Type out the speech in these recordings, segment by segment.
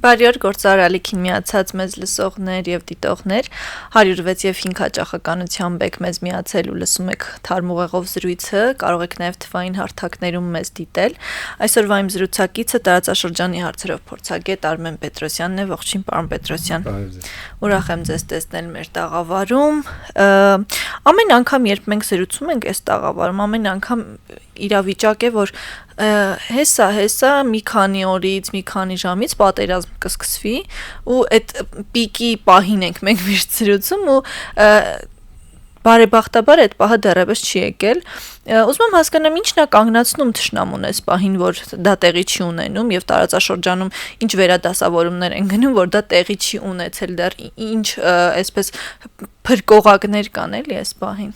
Բարի օր գործարարալիքին միացած մեզ լսողներ եւ դիտողներ 106 եւ 5 հաճախականությամբ եք մեզ միացել ու լսում եք թարմուղեղով զրույցը կարող եք նաեւ թվային հարթակներում մեզ դիտել այսօրվա իմ զրուցակիցը տարածաշրջանի հարցերով փորձագետ Արմեն Պետրոսյանն է ողջույն պարոն Պետրոսյան ուրախ եմ ձեզ տեսնել մեր տաղավարում ամեն անգամ երբ մենք զրուցում ենք այս տաղավարում ամեն անգամ իրավիճակ է որ հեսա մի քանի օրից, մի քանի ժամից պատերազմ կսկսվի ու այդ պիկի պահին ենք մենք միշտ զրուցում ու բարեբախտաբար այդ պահը դեռևս չի եկել ուզում եմ հասկանամ ինչն է կանգնացնում թշնամուն այս պահին որ դա տեղի չի ունենում եւ տարածաշրջանում ինչ վերադասավորումներ են գնում որ դա տեղի չի ունեցել դեռ ինչ այսպես փրկողակներ կան էլի այս պահին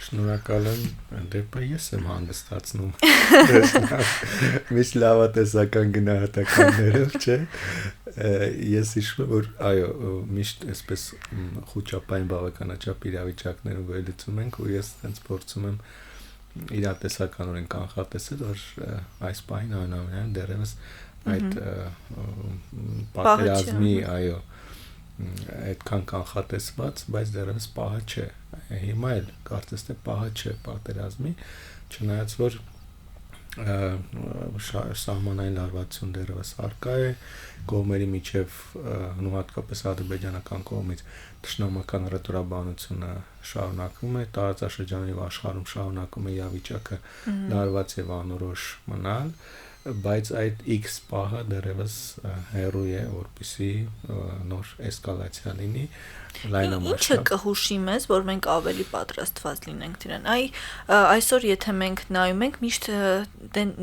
Շնորհակալ եմ դեպի ես եմ հանգստացնում միշտ լավատեսական գնահատականներով չէ ես հիշում եմ որ այո միշտ այսպես խոճապային բավականաչափ իրավիճակներով վերլուծում ենք ու ես այնց փորձում եմ իրատեսականորեն կանխատեսել որ այս պահին անամենայն դեռևս այդ պատերազմի այո այդքան կանխատեսված, բայց դեռևս պահը չէ։ Հիմա էլ կարծես թե պահը չէ պատերազմի, չնայած որ սահմանային լարվածություն դեռևս առկա է, կողմերի միջև ու հատկապես ադրբեջանական կողմից թշնամական ռետորաբանությունը շարունակվում է, տարածաշրջանում եւ աշխարհում շարունակում է իրավիճակը լարված եւ անորոշ մնալ, բայց այդ X պահը դեռևս հեռու է, որպեսզի նոր էսկալացիա լինի լայնամասշտաբ։ Ինչը կհուշի մեզ, որ մենք ավելի պատրաստված լինենք դրան։ Այսօր եթե մենք նայում ենք, միշտ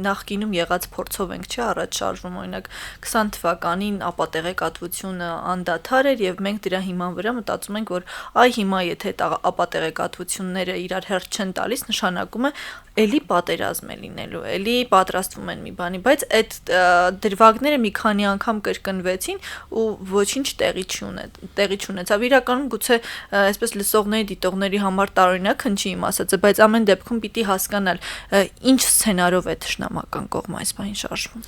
նախկինում եղած փորձով ենք, չէ, առաջ շարժվում, օրինակ 20 թվականին ապատեղեկատվությունը անդադար էր եւ մենք դրա հիման վրա մտածում ենք, որ հիմա եթե ապատեղեկատվությունները իրար հերթ չեն տալիս, նշանակում է էլի պատերազմ է լինելու, էլի պատրաստվում են մի բանի, բայց այդ դրվագները մի քանի անգամ կրկնվեցին ու ոչինչ տեղի չունեցավ։ Իրականում գուցե այսպես լսողների, դիտողների համար տարօրինակ հնչի իմ ասածը, բայց ամեն դեպքում պիտի հասկանալ ինչ սցենարով է թշնամական կողմը այս բանին շարժվում։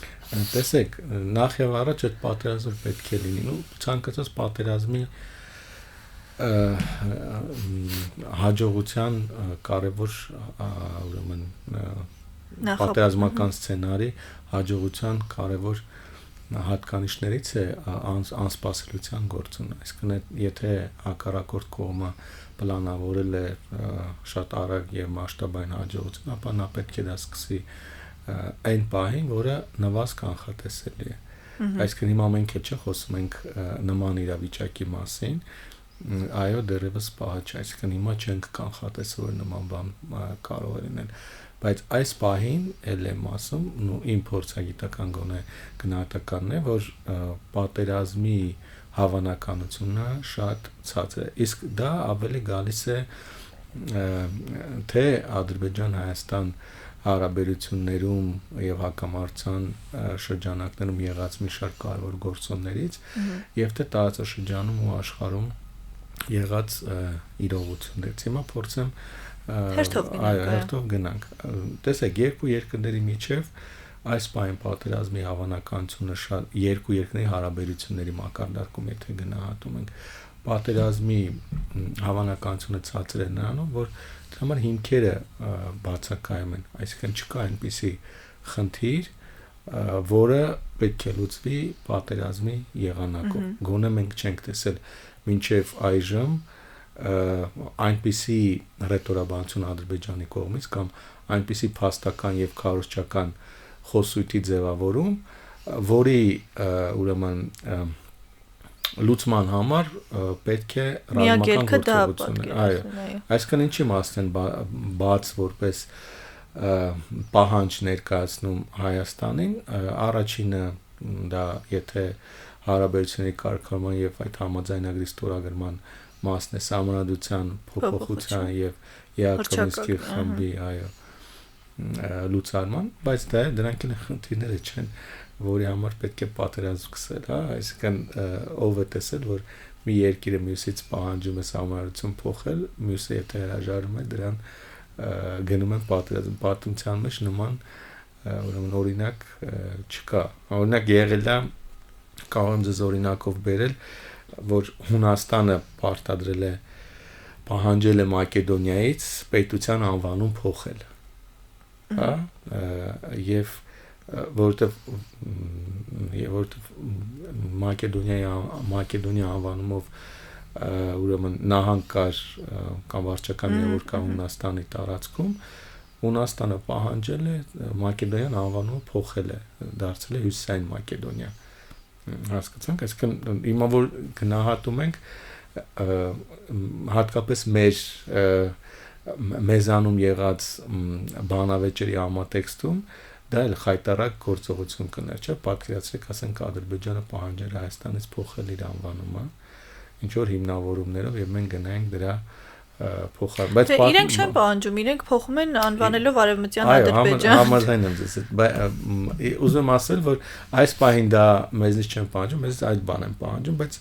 Տեսեք, նախ եւ առաջ այդ պատերազմը պետք է լինի, ու ցանկացած պատերազմի հաջողության կարևոր ուրեմն պատերազմական սցենարի հաջողության կարևոր հատկանիշներից է անսպասելիության գործունը այսինքն եթե հակառակորդ կողմը պլանավորել է շատ արագ եւ մասշտաբային հաջողություն ապա նա պետք է դա սկսի այն պահին որը նվազ կանխատեսելի է այսինքն հիմա մենք չէ խոսում ենք նման իրավիճակի մասին այո դեռևս պահը չէ այսինքն հիմա չենք կանխատեսել որ նման բան կարող է լինել բայց այս պահին էլ եմ ասում ու իմ փորձագիտական գոնե գնահատականն է որ պատերազմի հավանականությունը շատ ցածր է իսկ դա ավելի գալիս է թե Ադրբեջան-Հայաստան հարաբերություններում եւ հակամարտության շրջանակներում եղած մի շարք կարևոր գործոններից եւ թե տարածաշրջանում ու աշխարհում եղած իրողություններից հիմա փորձեմ հերթով գնանք տեսեք երկու երկրների միջև այս պահին պատերազմի հավանականությունը շատ երկու երկրների հարաբերությունների մակարդակում եթե գնահատում ենք պատերազմի հավանականությունը ցածր է նրանով որ դրա համար հիմքերը բացակայում են այսինքն չկա այնպիսի խնդիր որը պետք է լուծվի պատերազմի եղանակով գոնե մենք չենք տեսել մինչև այժմ այնպիսի ռետորաբանություն Ադրբեջանի կողմից կամ այնպիսի փաստական եւ քարոզչական խոսույթի ձևավորում, որի ուրեմն լուծման համար պետք է ռազմական գործողություններ։ Այո, այսինքն ինչի մասն են բաց որպես պահանջ ներկայացնում Հայաստանին, առաջինը դա եթե հարաբերությունների կարգավորման եւ այդ համաձայնագրի ստորագրման մասն է սահմանադրության փոփոխության եւ Յակոմինսկի խմբի այո լուծարման, բայց դրանք էլ խնդիրները չեն, որի համար պետք է պատերազմ սկսել, հա, այսինքն ով է տեսել, որ մի երկիրը մյուսից պահանջում է սահմանադրություն փոխել, մյուսը եթե հրաժարվում է դրան գնում են պատերազմ, պատմության մեջ նման ուրեմն օրինակ չկա, օրինակ եղել է կարող եմ ձեզ օրինակով բերել, որ Հունաստանը պարտադրել է պահանջել է Մակեդոնիայից պետության անվանում փոխել, հա, եւ որովհետեւ Մակեդոնիա անվանումով ուրեմն նահանգ կար կամ վարչական միավոր կա Հունաստանի տարածքում, Հունաստանը պահանջել է Մակեդոնիան անվանումը փոխել է, դարձել է Հյուսիսային Մակեդոնիա, հասկացանք, այսինքն հիմա որ գնահատում ենք հատկապես մեզանում եղած բանավեճերի համատեքստում դա էլ խայտարակ գործողություն կներ, չէ՞, պատկերացրեք, ասենք Ադրբեջանը պահանջել Հայաստանից փոխել իր անվանումը, ինչ որ հիմնավորումներով եւ մենք գնայինք դրա փոխարեն, բայց իրենք չեն պահանջում, իրենք փոխում են անվանելով Արևմտյան Ադրբեջան։ Այո, համաձայն եմ ձեզ հետ, ուզում եմ ասել, որ այս պահին դա մեզնից չեն պահանջում, մեզ այդ բան են պահանջում, բայց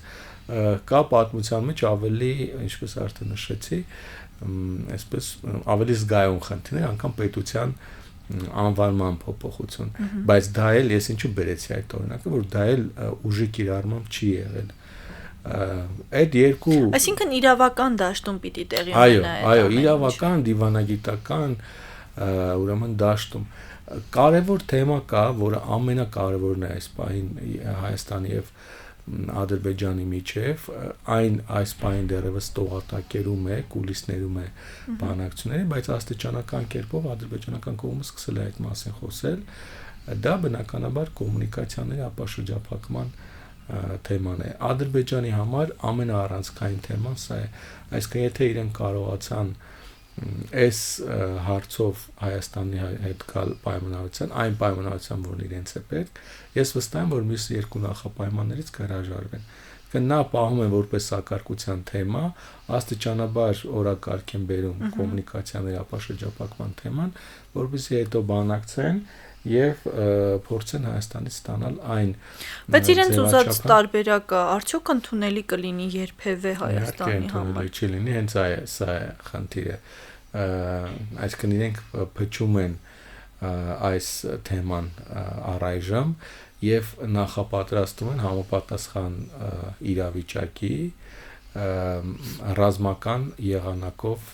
կա պատմության մեջ ավելի, ինչպես արդեն նշեցի, այսպես ավելի զգայուն խնդիրներ, անգամ պետության անվանման փոփոխություն, բայց դա էլ ես ինչու բերեցի այդ օրինակը, որ դա էլ ուժի կիրառմամբ չի եղել։ Այդ երկու, այսինքն իրավական դաշտում պիտի տեղի ունենա։ Այո, իրավական, դիվանագիտական, ուրեմն դաշտում կարևոր թեմա կա, որը ամենակարևորն է այս պահին Հայաստանի եւ Ադրբեջանի միջև, այն այս պահին դեռևս տողատակերում է, կուլիսներում է բանակցությունների, բայց աստիճանական կերպով ադրբեջանական կողմը սկսել է այդ մասին խոսել, դա բնականաբար կոմունիկացիաների ապաշրջափակման թեման է։ Ադրբեջանի համար ամենաառանցքային թեման սա է, այսինքն եթե իրենք կարողացան այս հարցով Հայաստանի հետ գալ պայմանավորության, այն պայմանավորության, որն իրենց է պետք, ես վստահ եմ, որ մյուս երկու նախապայմաններից կհրաժարվեն։ Նա պահում են որպես սակարկության թեմա, աստիճանաբար օրակարգ են բերում կոմունիկացիաների ապաշրջափակման թեման, որովհետեւ հետո բանակցեն եւ փորձեն Հայաստանից ստանալ այն։ Բայց իրենց ուզած տարբերակը արդյոք ընդունելի կլինի երբևէ Հայաստանի համար։ Չի լինի, հենց սա է խնդիրը։ Այսինքն իրենք փչում են այս թեման առայժմ եւ նախապատրաստում են համապատասխան իրավիճակի ռազմական եղանակով,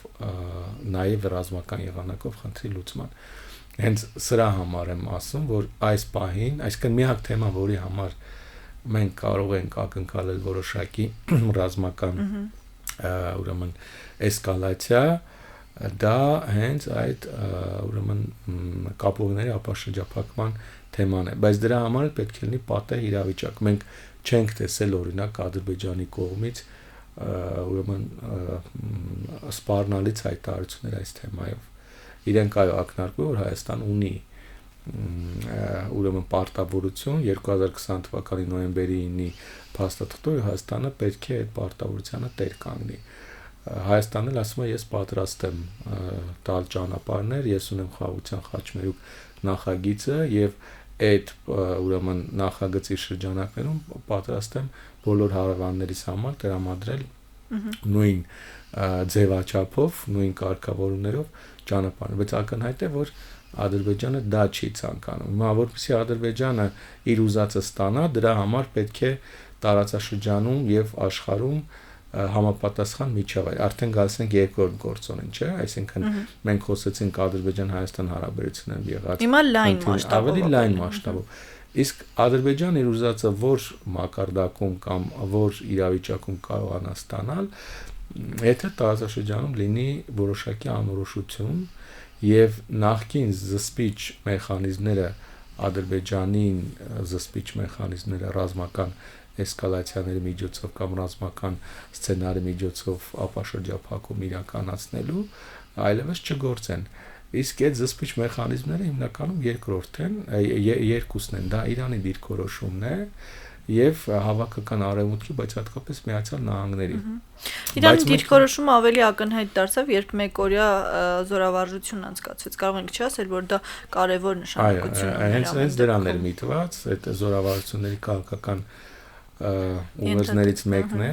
նաեւ ռազմական եղանակով խնդրի լուծման։ Հենց սրա համար եմ ասում, որ այս պահին, այսինքն միակ թեմա, որի համար մենք կարող ենք ակնկալել որոշակի ռազմական ուրեմն էսկալացիա, դա հենց այդ ուրեմն կապովների ապաշրջափակման թեման է, բայց դրա համար պետք է լինի պատեհ իրավիճակ։ Մենք չենք տեսել օրինակ Ադրբեջանի կողմից ուրեմն սպառնալից հայտարարություններ այս թեմայով։ Իրենք այո ակնարկում որ Հայաստան ունի ուրեմն պարտավորություն 2020 թվականի նոյեմբերի 9-ի փաստաթղթով Հայաստանը պետք է այդ պարտավորությանը տեր կանգնի։ Հայաստանն էլ ասում է ես պատրաստ եմ տալ ճանապարհներ, ես ունեմ խաղաղության խաչմերուկ նախագիծը եւ այդ ուրեմն նախագծի շրջանակներում պատրաստ եմ բոլոր հարևաններիս համար տրամադրել նույն ձևաչափով, նույն կարգավորումներով ճանապարհ, բայց ակնհայտ է, որ Ադրբեջանը դա չի ցանկանում։ Հիմա որպեսզի Ադրբեջանը իր ուզածը ստանա, դրա համար պետք է տարածաշրջանում եւ աշխարհում համապատասխան միջավայր։ Արդեն գալիս ենք երկրորդ գործոնին, չէ՞, այսինքն մենք խոսեցինք Ադրբեջան-Հայաստան հարաբերություններում եղած հիմա լայն մասշտաբով, ավելի լայն մասշտաբով։ Իսկ Ադրբեջանը իր ուզածը որ մակարդակում կամ որ իրավիճակում կարողանա ստանալ, եթե տարածաշրջանում լինի որոշակի անորոշություն եւ նախքին զսպիչ մեխանիզմները Ադրբեջանին զսպիչ մեխանիզմները ռազմական էսկալացիաների միջոցով կամ ռազմական սցենարի միջոցով ապաշրջափակում իրականացնելու այլևս չգործեն։ Իսկ այդ զսպիչ մեխանիզմները հիմնականում երկրորդ են, երկուսն են, դա Իրանի դիրքորոշումն է եւ հավաքական արևմուտքի, բայց հատկապես Միացյալ Նահանգների։ Իրանի դիրքորոշումը ավելի ակնհայտ դարձավ, երբ մեկօրյա զորավարժություն անցկացվեց։ Կարող ենք չասել, որ դա կարևոր նշանակություն ուներ։ Հենց դրան էր միտված, այդ զորավարժությունների քաղաքական ուղերձներից մեկն է,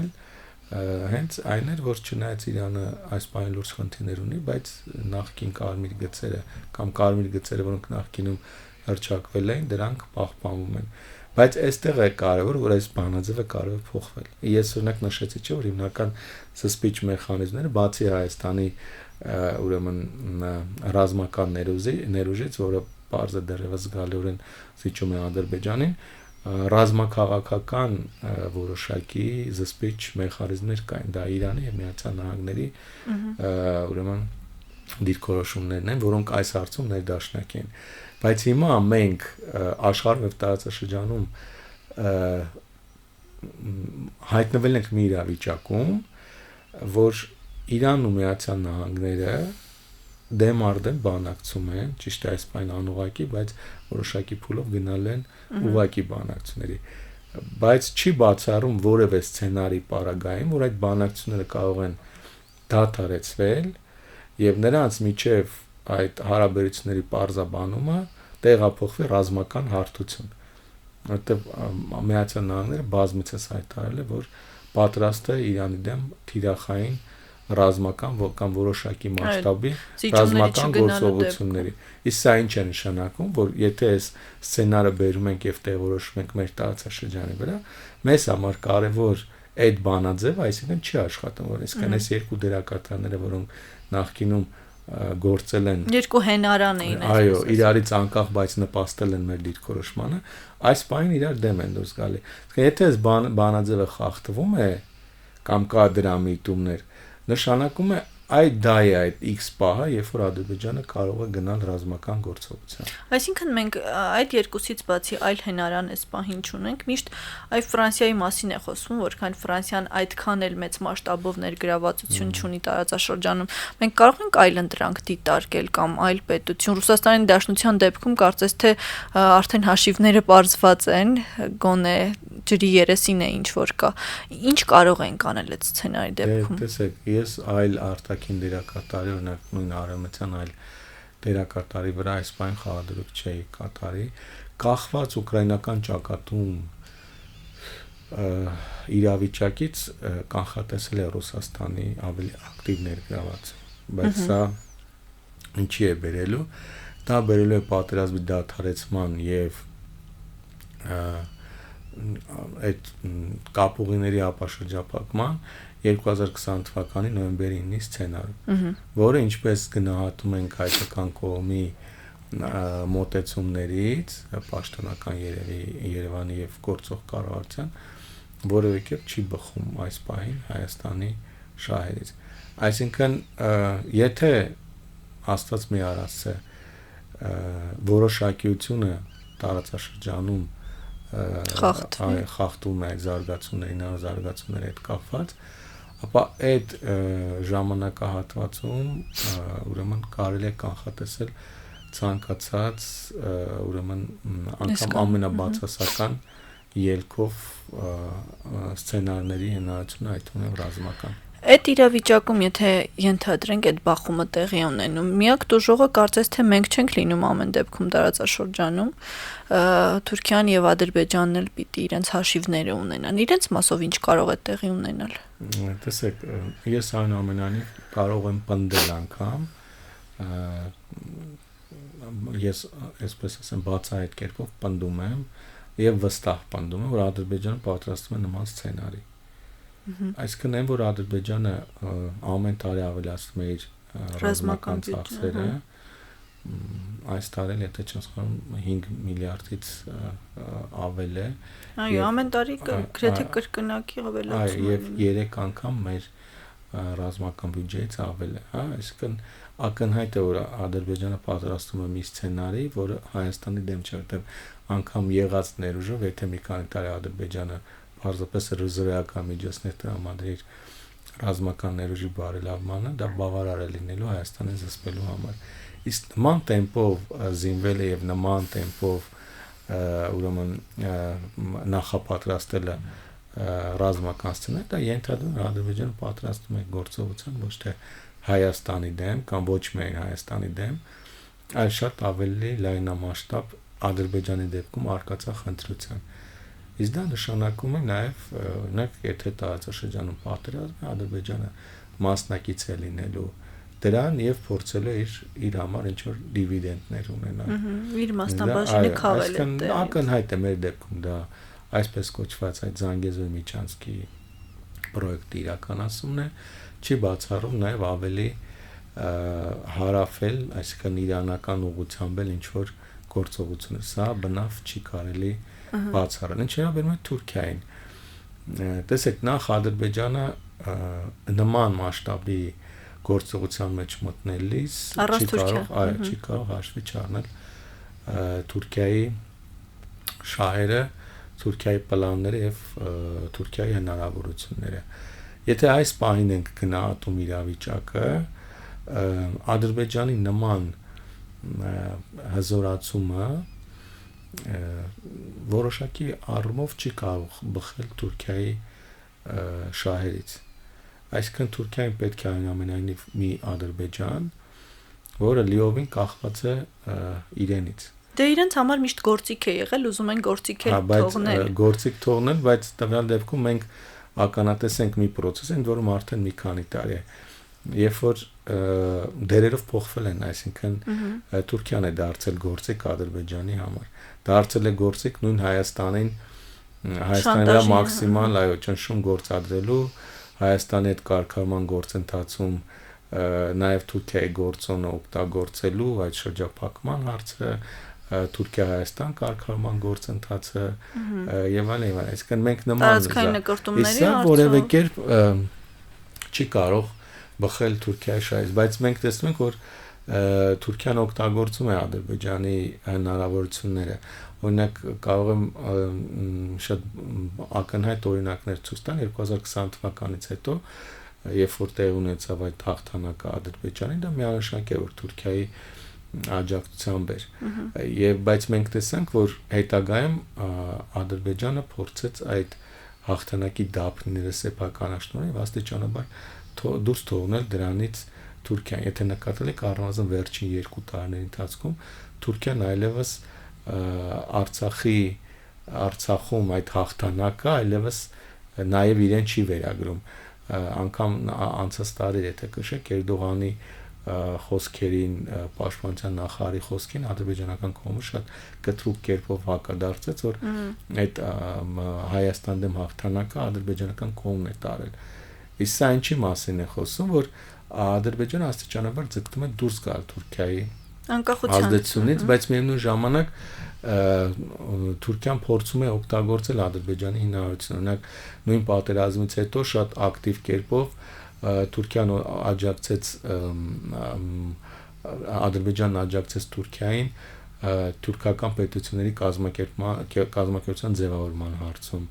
հենց այն էր, որ չնայած Իրանը այս բանի լուրջ խնդիրներ ունի, բայց նախկին կարմիր գծերը կամ կարմիր գծերը, որոնք նախկինում հրճակվել էին, դրանք պահպանվում են։ Բայց այստեղ է կարևոր, որ այս բանաձևը կարող է փոխվել։ Ես օրինակ նշեցի, չէ՞, որ հիմնական զսպիչ մեխանիզմները բացի Հայաստանի ուրեմն ռազմական ներուժից, որը բարձր դեռևս զգալիորեն զիջում է Ադրբեջանին, ռազմաքաղաքական որոշակի զսպիչ մեխանիզմներ կային, դա Իրանի եւ Միացյալ Նահանգների ուրեմն դիրքորոշումներն են, որոնք այս հարցում ներդաշնակ են։ Բայց հիմա մենք աշխարհում եւ տարածաշրջանում հայտնվել ենք մի իրավիճակում, որ Իրանն ու Միացյալ Նահանգները դեմ առ դեմ բանակցում են, ճիշտ է այս բան անուղակի, բայց որոշակի փուլով գնալ են ուղակի բանակցությունների։ Բայց չի բացառում որևէ սցենարի պարագայում, որ այդ բանակցությունները կարող են դադարեցվել եւ նրանց միջև այդ հարաբերությունների պարզաբանումը տեղափոխվի ռազմական հարթություն։ Որտեղ Միացյալ Նահանգները բազմիցս հայտարարել է, որ պատրաստ է Իրանի դեմ թիրախային ռազմական կամ որոշակի մասշտաբի ռազմական գործողությունների։ Իսկ սա ինչ է նշանակում, որ եթե այս սցենարը բերում ենք եւ տեղորոշում ենք մեր տարածաշրջանի վրա, մեզ համար կարեւոր այդ բանաձևը, այսինքն չի աշխատում, որ այսքան այս երկու դերակատարները, որոնք նախկինում գործել են երկու հենարան էին, այո, իրարից անկախ, բայց նպաստել են մեր դիրքորոշմանը, այս բանին իրար դեմ են դուրս գալի։ Եթե այս բանաձևը խախտվում է կամ կա դրա միտումներ, նշանակում է դա է այդ X պահը, երբ որ Ադրբեջանը կարող է գնալ ռազմական գործողության։ Այսինքն մենք այդ երկուսից բացի այլ հենարան այս պահին չունենք, միշտ այ Ֆրանսիայի մասին է խոսվում, որքան Ֆրանսիան այդքան էլ մեծ մասշտաբով ներգրավվածություն չունի տարածաշրջանում։ Մենք կարող ենք այլ ընտրանք դիտարկել կամ այլ պետություն։ Ռուսաստանի Դաշնության դեպքում կարծես թե արդեն հաշիվները պարզված են, գոնե ջրի երեսին է ինչ որ կա։ Ինչ կարող ենք անել այդ սցենարի դեպքում։ Տեսեք, ես այլ արտաքին դերակատարի, օրինակ նույն արևմտյան այլ դերակատարի վրա այս բան խաղադրույք չէի կատարի, կախված ուկրաինական ճակատում իրավիճակից կանխատեսել է Ռուսաստանի ավելի ակտիվ ներգրավվածություն, բայց սա ինչի է բերելու, դա բերելու է պատերազմի դադարեցման եւ այդ կապուղիների ապաշրջափակման 2020 թվականի նոյեմբերի 9-ի սցենարը, որը ինչպես գնահատում ենք հայկական կողմի մոտեցումներից, պաշտոնական Երևանի եւ գործող կառավարության, որևէ կերպ չի բխում այս պահին Հայաստանի շահերից։ Այսինքն, եթե Աստված մի արածը որոշակիությունը տարածաշրջանում խախտում է զարգացումների հետ կապված, ապա այդ ժամանակահատվածում ուրեմն կարելի է կանխատեսել ցանկացած ուրեմն անգամ ամենաբացասական ելքով սցենարների հնարավորությունը, այդ թվում ռազմական։ Այդ իրավիճակում, եթե ենթադրենք այդ բախումը տեղի ունենում, միակ դժողը կարծես թե մենք չենք լինում ամեն դեպքում տարածաշրջանում, Թուրքիան եւ Ադրբեջանն էլ պիտի իրենց հաշիվները ունենան։ Իրենց մասով ինչ կարող է տեղի ունենալ։ Տեսեք, ես այնուամենայնիվ կարող եմ պնդել անգամ, ես այսպես ասեմ բացահայտ կերպով պնդում եմ եւ վստահ պնդում եմ, որ Ադրբեջանը պատրաստվում է նման սցենարի։ Այսինքն այն, որ Ադրբեջանը ամեն տարի ավելացնում է իր ռազմական ծախսերը, այս տարի եթե չեմ սխալվում 5 միլիարդից ավել է։ Այո, ամեն տարի գրեթե կրկնակի ավելացում է։ Եվ 3 անգամ մեր ռազմական բյուջեից ավել է, հա, այսինքն ակնհայտ է, որ Ադրբեջանը պատրաստում է մի սցենարի, որը Հայաստանի դեմ չէ, որտեղ անգամ եղած ներուժով, եթե մի քանի տարի Ադրբեջանը պարզապես ռեզերվական միջոցներ տրամադրի ռազմական ներուժի բարելավմանը, դա բավարար է լինելու Հայաստանին զսպելու համար։ Իսկ նման տեմպով զինվելը եւ նման տեմպով ուրեմն նախապատրաստելը ռազմական սցենար, դա ենթադրում է Ադրբեջանը պատրաստում է գործողության ոչ թե Հայաստանի դեմ կամ ոչ միայն Հայաստանի դեմ, այլ շատ ավելի լայնամասշտաբ Ադրբեջանի դեպքում արկածախ ընտրության։ Իսկ դա նշանակում է նաև, օրինակ, եթե տարածաշրջանում պատերազմ է, Ադրբեջանը մասնակից է լինելու դրան եւ փորձել է իր համար ինչ որ դիվիդենտներ ունենալ։ Իր մասնաբաժինը քավել է։ Այսինքն ակնհայտ է մեր դեպքում դա այսպես կոչված այդ Զանգեզուրի Միչանսկի պրոյեկտի իրականացումն է, չի բացառում նաեւ ավելի հարավել, այսինքն իրանական ուղղությամբ էլ ինչ որ գործողություն։ Սա բնավ չի կարելի բացառել։ Ինչ վերաբերում է Թուրքիային, տեսեք, նախ Ադրբեջանը նման մասշտաբի գործողության մեջ մտնելիս չի կարող հաշվի չառնել Թուրքիայի շահերը, Թուրքիայի պլանները եւ Թուրքիայի հնարավորությունները։ Եթե այս պահին ենք գնահատում իրավիճակը, Ադրբեջանի նման հզորացումը որոշակի առումով չի կարող բխել Թուրքիայի շահերից։ Այսինքն Թուրքիային պետք է այնուամենայնիվ մի Ադրբեջան, որը լիովին կախված է իրենից։ Դե իրենց համար միշտ գործիք է եղել, ուզում են գործիք թողնել։ Գործիք թողնել, բայց տվյալ դեպքում մենք ականատես ենք մի process, ընդ որում արդեն մի քանի տարի է։ Երբ որ դերերով փոխվել են, այսինքն Թուրքիան է դարձել գործիք Ադրբեջանի համար։ Դարձել է գործիք նույն Հայաստանի վրա մաքսիմալ ճնշում գործադրելու, Հայաստանի հետ կարգավորման գործընթացում նաև Թուրքիայի գործոնը օգտագործելու այդ շրջափակման հարցը, Թուրքիա-Հայաստան կարգավորման գործընթացը եւ այլն, այսինքն մենք նման որևէ կերպ չի կարող բխել Թուրքիայի շահից, բայց մենք տեսնում ենք, որ Թուրքիան օգտագործում է Ադրբեջանի հնարավորությունները։ Օրինակ կարող եմ շատ ակնհայտ օրինակներ ցույց տալ 2020 թվականից հետո, երբ որ տեղ ունեցավ այդ հաղթանակը Ադրբեջանի, դա միանշանակ է, որ Թուրքիայի աջակցությամբ էր։ Եվ բայց մենք տեսանք, որ հետագայում Ադրբեջանը փորձեց այդ հաղթանակի դափնիները սեփականաշնորհել, աստիճանաբար դուրս թողնել դրանից Թուրքիան։ Եթե նկատել եք առնվազն վերջին 2 տարիների ընթացքում Թուրքիան այլևս Արցախում այդ հաղթանակը այլևս նաև իրեն չի վերագրում։ Անգամ անցած տարի, եթե քշեք, Էրդողանի խոսքերին, պաշտպանության նախարարի խոսքին ադրբեջանական կողմը շատ կտրուկ կերպով հակադարձեց, որ այդ Հայաստան դեմ հաղթանակը ադրբեջանական կողմն է տարել։ Իսկ սա ինչի մասին է խոսում, որ Ադրբեջանը աստիճանաբար ձգտում է դուրս գալ Թուրքիայի ազդեցությունից, բայց միևնույն ժամանակ Թուրքիան փորձում է օգտագործել Ադրբեջանի հնարավորությունը։ Օրինակ նույն պատերազմից հետո շատ ակտիվ կերպով Թուրքիան աջակցեց Ադրբեջանն աջակցեց Թուրքիային թուրքական պետությունների կազմակերպության ձևավորման հարցում։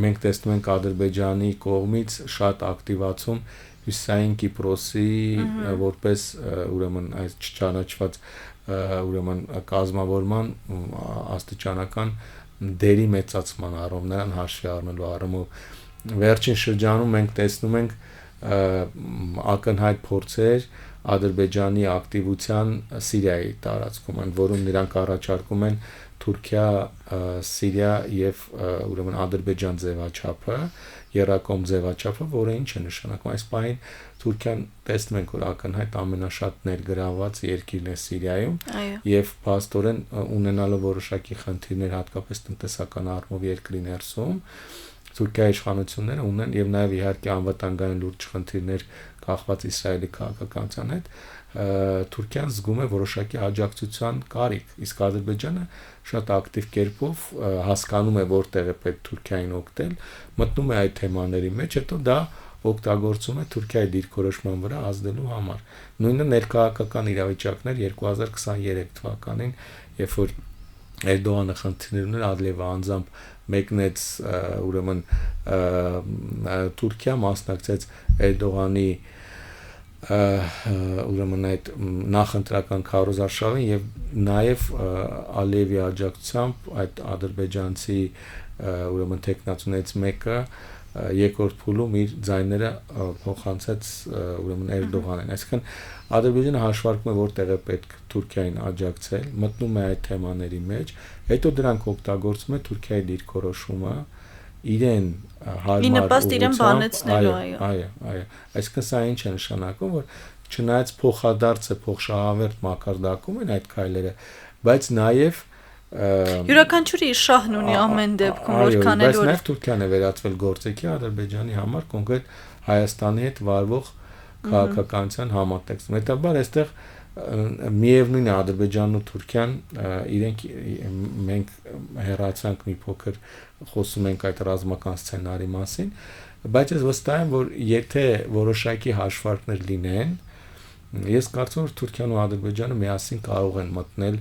Մենք տեսնում ենք Ադրբեջանի կողմից շատ ակտիվացում Հյուսիսային Կիպրոսի որպես ուրեմն այս չճանաչված ուրեմն կազմավորման աստիճանական դերի մեծացման առումով նրան հաշվի առնելու առումով վերջին շրջանում մենք տեսնում ենք ակնհայտ փորձեր Ադրբեջանի ակտիվության Սիրիայի տարածքում, որում նրանք առաջարկում են Թուրքիա, Սիրիա եւ ուրեմն Ադրբեջան ձևաչափը, երակոմ ձևաչափը, որը ինչ է նշանակում։ Այս պահին Թուրքիան տեսնում ենք, որ ակնհայտ ամենաշատ ներգրաված երկիրն է Սիրիայում եւ փաստորեն ունենալով որոշակի խնդիրներ հատկապես տնտեսական առումով երկրի ներսում Թուրքիայի իշխանությունները ունեն եւ նաեւ իհարկե անվտանգային լուրջ խնդիրներ կախված Իսրայելի քաղաքականության հետ Թուրքիան զգում է որոշակի աջակցության կարիք, իսկ Ադրբեջանը շատ ակտիվ կերպով հասկանում է որտեղ է պետք Թուրքիային օգտել, մտնում է այդ թեմաների մեջ, հետո դա օգտագործում է Թուրքիայի դիրքորոշման վրա ազդելու համար։ Նույնը ներքաղաքական իրավիճակներ 2023 թվականին, երբ որ Էրդողանը խնդիրներ ուներ Ալիևը անձամբ մեկնեց ուրեմն Թուրքիա մասնակցեց Էրդողանի ուրեմն այդ նախընտրական քարոզարշավին եւ նաեւ Ալիևի աջակցությամբ այդ ադրբեջանցի ուրեմն տեխնացուներից մեկը երկրորդ փուլում իր ձայները փոխանցեց ուրեմն Էրդողանին։ Այսինքն Ադրբեջանը հաշվարկում է որտեղ է պետք Թուրքիային աջակցել, մտնում է այդ թեմաների մեջ, հետո դրանք օգտագործում է Թուրքիայի դիրքորոշումը իրեն հարմար իրեն բանեցնելու, այո։ Այսինքն սա ինչ է նշանակում, որ չնայած փոխադարձ է փոխշահավերտ մակարդակում են այդ քայլերը, բայց նաև յուրաքանչյուրի իր շահն ունի ամեն դեպքում, որքան էլ որ բայց նաև Թուրքիան է վերածվել գործիքի Ադրբեջանի համար կոնկրետ Հայաստանի հետ վարվող քաղաքականության համատեքստում։ Հետաբար այստեղ միևնույն է Ադրբեջանն ու Թուրքիան իրենք մենք հեռացանք մի փոքր խոսում ենք այդ ռազմական սցենարի մասին, բայց ես վստահ եմ, որ եթե որոշակի հաշվարկներ լինեն, ես կարծում եմ, որ Թուրքիան ու Ադրբեջանը միասին կարող են մտնել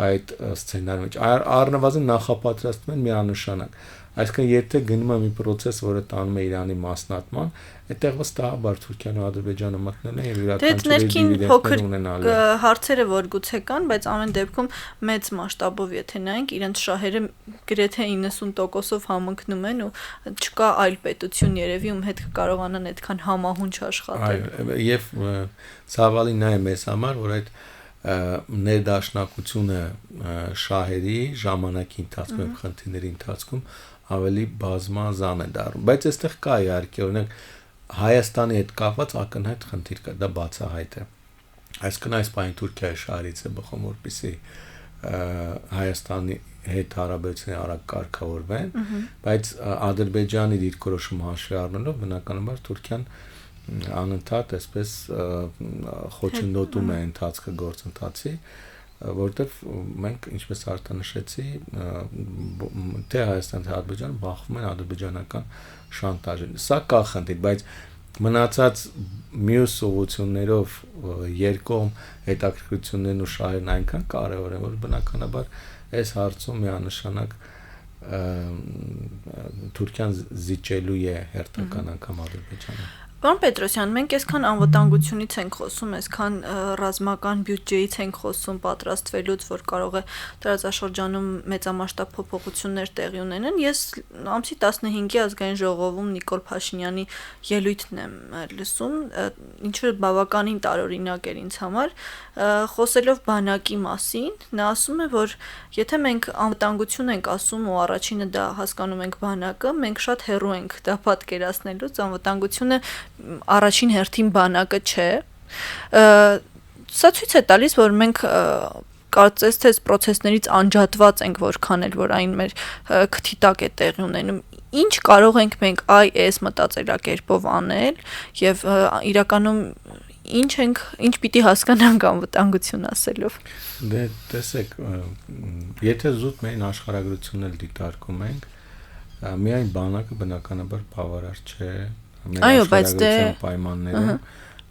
այդ սցենարի մեջ առնվազն նախապատրաստում են միանշանակ, այսինքն եթե գնում է մի process, որը տանում է Իրանի մասնատման, այդտեղ վստահաբար Թուրքիան ու Ադրբեջանը մտնել են եւ յուրաքանչյուրի դիվիդենտներ ունենալ։ Հարցերը որ գուցե կան, բայց ամեն դեպքում մեծ մասշտաբով եթե նայենք, իրենց շահերը գրեթե 90%-ով համընկնում են ու չկա այլ պետություն երևի ում հետ կարողանան այդքան համահունչ աշխատել։ Եվ ցավալին նա է մեզ համար, որ այդ ներդաշնակությունը շահերի ժամանակի ընթացքում եւ խնդիրների ընթացքում ավելի բազմազան է դառնում, բայց այստեղ կա իհարկե օրինակ Հայաստանի հետ կապված ակնհայտ խնդիր կա, դա բացահայտ է, այսինքն այս բանը Թուրքիայի շահերից է բխում, որպեսզի Հայաստանի հետ հարաբերությունները արագ կարգավորվեն, բայց Ադրբեջանի դիրքորոշումը հաշվի առնելով բնականաբար Թուրքիան անընդհատ այսպես խոչընդոտում է ընթացքը գործընթացի, որտեղ մենք ինչպես արտանշեցի, թե Հայաստանը թե Ադրբեջանը բախվում են ադրբեջանական շանտաժին։ Սա կա խնդիր, բայց մնացած մյուս ուղղություններով երկկողմ հետաքրքրություններն ու շահերն այնքան կարևոր են, որ բնականաբար այս հարցում միանշանակ Թուրքիան զիջելու է հերթական անգամ Ադրբեջանը։ Պարոն Պետրոսյան, մենք այսքան անվտանգությունից ենք խոսում, այսքան ռազմական բյուջեից ենք խոսում, պատրաստվելուց, որ կարող է տարածաշրջանում մեծամասշտաբ փոփոխություններ տեղի ունենան։ Ես ամսի 15-ի ազգային ժողովում Նիկոլ Փաշինյանի ելույթն եմ լսում, ինչը բավականին տարօրինակ էր ինձ համար, խոսելով բանակի մասին, նա ասում է, որ եթե մենք անվտանգություն ենք ասում ու առաջինը դա հասկանում ենք բանակը, մենք շատ հեռու ենք դա պատկերացնելուց, անվտանգությունը առաջին հերթին բանակը չէ։ Սա ցույց է տալիս, որ մենք կարծես թե այս process-ներից անջատված ենք որքան էլ որ այն մեր քթի տակ է տեղի ունենում։ Ինչ կարող ենք մենք այս մտածելակերպով անել եւ իրականում ինչ պիտի հասկանանք անվտանգություն ասելով։ Դե տեսեք, եթե զուտ մեր աշխարհագրությունն էլ դիտարկում ենք, միայն բանակը բնականաբար բավարար չէ Այո, բայց դե պայմաններում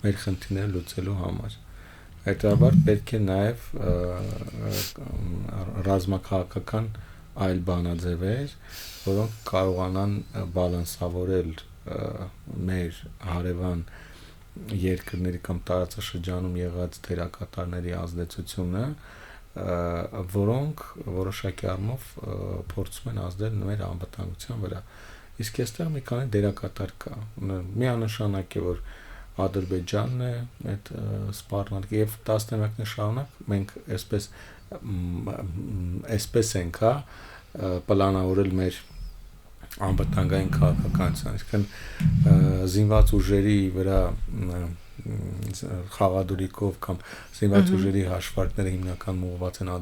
մեր խնդիրները լուծելու համար։ Հետաբար պետք է նաև ռազմաքաղաքական այլ բանաձևեր, որոնք կարողանան բալանսավորել մեր հարևան երկրների կամ տարածաշրջանում եղած դերակատարների ազդեցությունը, որոնք որոշակի առումով փորձում են ազդել մեր անվտանգության վրա։ Իսկ այստեղ մի քանի դերակատար կա։ Միանշանակ է, որ Ադրբեջանն է այդ սպառնալիք եւ տասնամյակներ շարունակ մենք այսպես ենք, պլանավորել մեր անվտանգային քաղաքականության, այսինքն զինված ուժերի վրա խաղադրույքով կամ զինված ուժերի հաշվարկները հիմնական ուղղված են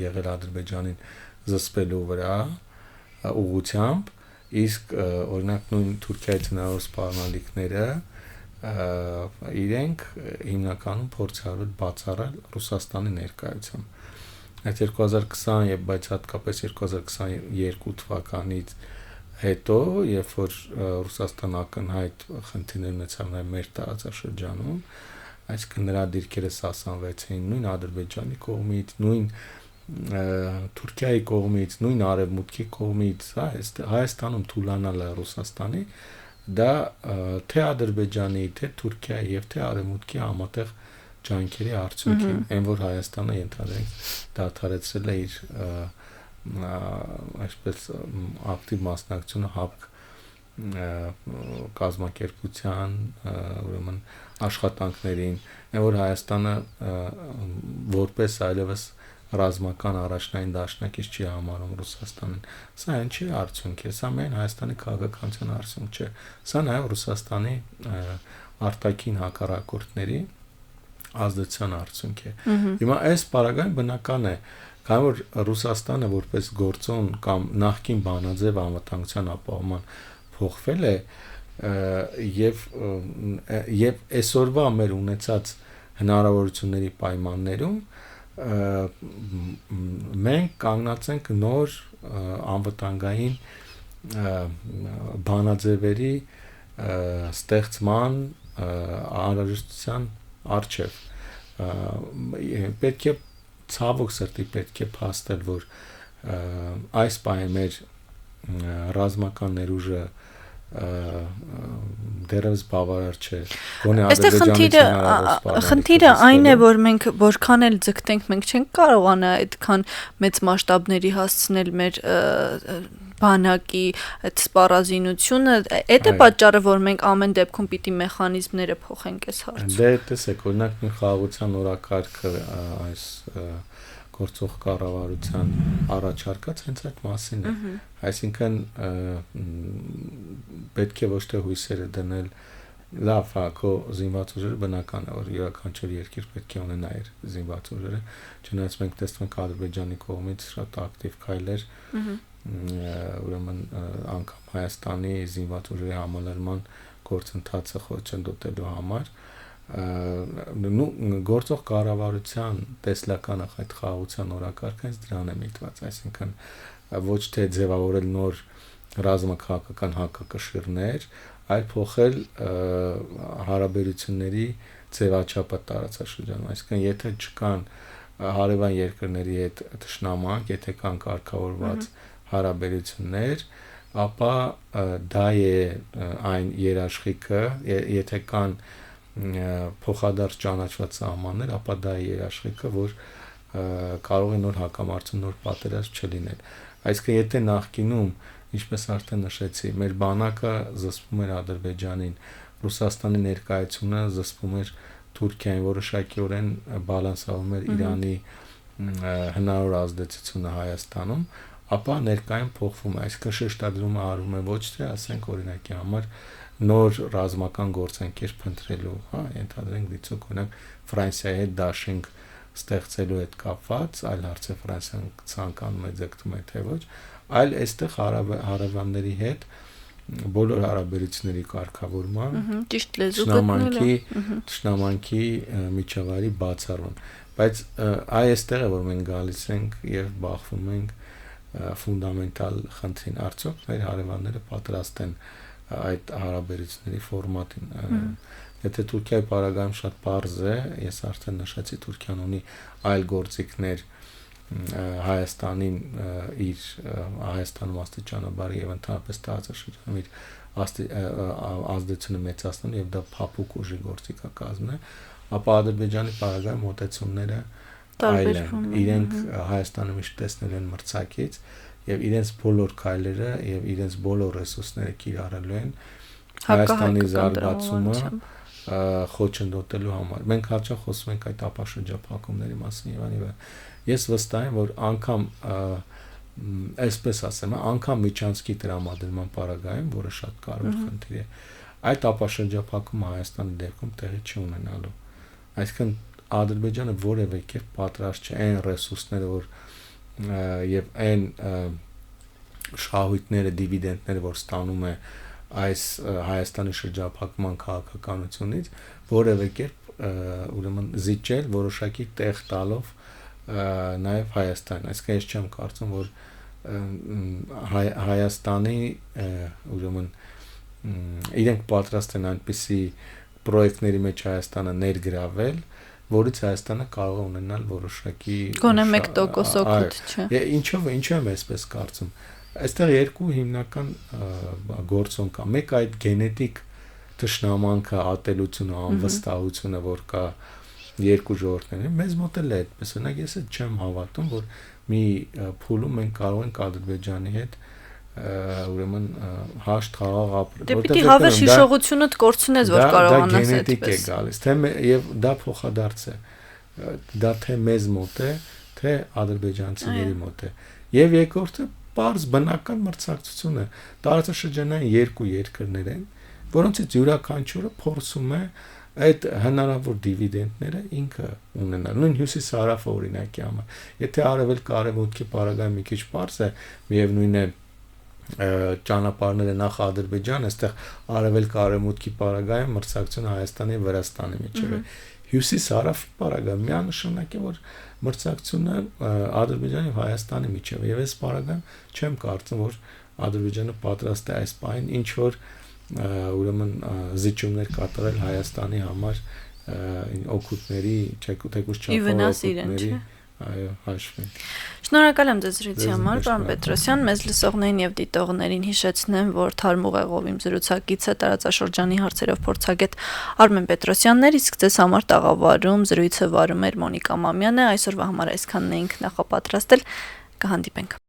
եղել Ադրբեջանին զսպելու վրա ուղղությամբ, իսկ օրինակ նույն Թուրքիայից հնարավոր սպառնալիքները իրենք հիմնականում փորձարել բացառել Ռուսաստանի ներկայությամբ։ Այդ 2020 եւ բայց հատկապես 2022 թվականից հետո, երբ որ Ռուսաստանը ակնհայտ խնդիրներ ունեցավ նաև մեր տարածաշրջանում, այսինքն նրա դիրքերը սասանվեցին նույն Ադրբեջանի կողմից, նույն Թուրքիայի կողմից, նույն Արևմուտքի կողմից, Հայաստանում թուլանալը Ռուսաստանի, դա թե Ադրբեջանի, թե Թուրքիայի եւ թե Արևմուտքի համատեղ ջանքերի արդյունք է, այն որ Հայաստանը ընդհանրապես դադարեցրել է իր այսպես ակտիվ մասնակցությունը ՀԱՊԿ կազմակերպության ուրեմն աշխատանքներին, այն որ Հայաստանը որպես այլևս ռազմական առաջնային դաշնակից չի համարում Ռուսաստանին։ Սա այն չի արդյունք է, սա միայն Հայաստանի քաղաքականության արդյունք չէ։ Սա նաև Ռուսաստանի արտաքին հակառակորդների ազդեցության արդյունք է։ Հիմա այս պարագայում բնական է, քանի որ Ռուսաստանը որպես գործոն կամ նախկին բանաձև անվտանգության ապահովման փոխվել է եւ այսօրվա մեր ունեցած հնարավորությունների պայմաններում մենք կանգնած ենք նոր անվտանգային բանաձևերի ստեղծման անհրաժեշտության առջև պետք է ցավոք սրտի պետք է փաստել, որ այս պահին մեր ռազմական ներուժը դերևս բավարար չէ։ Գոնե Ադրբեջանի խնդիրը այն է, որ մենք որքան էլ ձգտենք, մենք չենք կարողանա այդքան մեծ մասշտաբների հասցնել մեր բանակի այդ սպառազինությունը, այդ է պատճառը, որ մենք ամեն դեպքում պիտի մեխանիզմները փոխենք այս հարցում։ Դե տեսեք, օրինակ մի խաղաղության օրակարգը այս գործող կառավարության առաջարկած հենց այդ մասին է։ Այսինքն պետք է ոչ թե հույսերը դնել լավ, քո զինված ուժերը բնական է, որ յուրաքանչյուր երկիր պետք է ունենա իր զինված ուժերը, չնայած մենք տեսնում ենք Ադրբեջանի կողմից շատ ակտիվ քայլեր, ուրեմն անգամ Հայաստանի զինված ուժերի համալրման գործընթացը խոչընդոտելու համար գործող կառավարության տեսլականը այդ խաղաղության օրակարգը հենց դրան է միտված, այսինքն ոչ թե ձևավորել նոր ռազմաքաղաքական հակակշիռներ, այլ փոխել հարաբերությունների ձևաչափը տարածաշրջանում, այսինքն եթե չկան հարևան երկրների հետ թշնամանք, եթե կան կարգավորված հարաբերություններ, ապա դա է այն երաշխիքը, եթե կան փոխադարձ ճանաչված սահմաններ, ապա դա է երաշխիքը, որ կարող է նոր հակամարտություն, նոր պատերազմ չլինել։ Այսինքն եթե նախկինում, ինչպես արդեն նշեցի, մեր բանակը զսպում էր Ադրբեջանին, Ռուսաստանի ներկայությունը զսպում էր Թուրքիային, որոշակիորեն բալանսավորում էր Իրանի հնարավոր ազդեցությունը Հայաստանում, ապա ներկայում փոխվում է, այսինքն շեշտադրումը արվում է ոչ թե, ասենք օրինակի համար նոր ռազմական գործընկեր փնտրելու, ենթադրենք դիցոք օրինակ Ֆրանսիայի հետ դաշինք ստեղծելու հետ կապված, այլ հարց է Ֆրանսիան ցանկանում է ձգտում է թե ոչ, այլ այստեղ հարևանների հետ բոլոր հարաբերությունների կարգավորման, ճիշտ լեզու գտնելը, ճշնամանքի միջավայրի բացառում, բայց այստեղ է որ մենք գալիս ենք եւ բախվում ենք ֆունդամենտալ խնդրին, արդյոք մեր հարևանները պատրաստ են այդ հարաբերությունների ֆորմատին։ Եթե Թուրքիայի պարագայում շատ պարզ է, ես արդեն նշեցի, Թուրքիան ունի այլ գործիքներ Հայաստանին իր Հայաստանում աստիճանաբար եւ ընդհանրապես տարածաշրջանում իր ազդեցությունը մեծացնելու եւ դա փափուկ ուժի գործիքակազմն է, ապա Ադրբեջանի պարագայում մոտեցումները այլ են։ Իրենք Հայաստանը միշտ տեսնել են մրցակից եւ իրենց բոլոր քայլերը եւ իրենց բոլոր ռեսուրսները կիրառելու են Հայաստանի զարգացումը խոչընդոտելու համար։ Մենք հաճախ խոսում ենք այդ ապաշրջափակումների մասին եւ այլն։ Ես վստահ եմ, որ անգամ այսպես ասեմ, անգամ Միչանսկի տրամադրման պարագայում, որը շատ կարևոր խնդիր է, այդ ապաշրջափակումը Հայաստանի դեպքում տեղի չի ունենալու։ Այսինքն Ադրբեջանը որևէ կերպ պատրաստ չէ այն ռեսուրսները, որ եւ այն շահույթները, դիվիդենդները, որ ստանում է այս Հայաստանի շրջափակման քաղաքականությունից, որևէ կերպ ուրեմն զիջել որոշակի տեղ տալով նաև Հայաստան, այսինքն ես չեմ կարծում, որ Հայաստանի ուրեմն իրենք պատրաստ են այնպիսի պրոյեկտների մեջ Հայաստանը ներգրավել, որից Հայաստանը կարող է ունենալ որոշակի գոնե 1% օգուտ, չէ։ Ինչով եմ այսպես կարծում։ Այստեղ երկու հիմնական գործոն կա։ Մեկ այդ գենետիկ թշնամանքը, ատելությունը, անվստահությունը, որ կա երկու ժողովուրդների, մեզ մոտ էլ է այդպես, օրինակ ես չեմ հավատում, որ մի փուլում մենք կարող ենք Ադրբեջանի հետ ուրեմն հաշտ խաղաղ ապրել, որտեղ պիտի հավես հիշողությունդ կորցնես, որ կարողանաս այդպես։ Դա գենետիկ է գալիս, թե եւ դա փոխադարձ է։ Դա թե մեզ մոտ է, թե ադրբեջանցիների մոտ է։ Եվ երկրորդը պարզ բնական մրցակցություն է։ Տարածաշրջանային երկու երկրներ են, որոնցից յուրաքանչյուրը փորձում է այդ հնարավոր դիվիդենդները ինքը ունենա։ Նույն հյուսիսարևը օրինակի համար։ Եթե արևելք-արևմուտքի պարագայում մի քիչ པարզ է, միևնույն է ճանապարհները նախ Ադրբեջան, այստեղ արևելք-արևմուտքի պարագայում մրցակցությունը Հայաստանի եւ Վրաստանի միջեւ է։ Հյուսիս-հարավ պարագայում միանշանակ է, որ մրցակցությունը Ադրբեջանի եւ Հայաստանի միջեւ է, եւ այս պարագայում չեմ կարծում, որ Ադրբեջանը պատրաստ է այս պահին ինչ որ ուրեմն զիջումներ կատարել Հայաստանի համար օգուտների, թեկուզ չափով օգուտների, այո, հաշվին։ Շնորհակալ եմ ձեզ զրույցի համար, պարոն Պետրոսյան, մեզ լսողներին եւ դիտողներին հիշեցնեմ, որ Թարմ ուղեղով իմ զրուցակիցը տարածաշրջանի հարցերով փորձագետ Արմեն Պետրոսյանն էր, իսկ ձեզ համար տաղավարում զրույցը վարում էր Մոնիկա Մամյանը, այսօրվա համար այսքանն էինք նախապատրաստել, կհանդիպենք։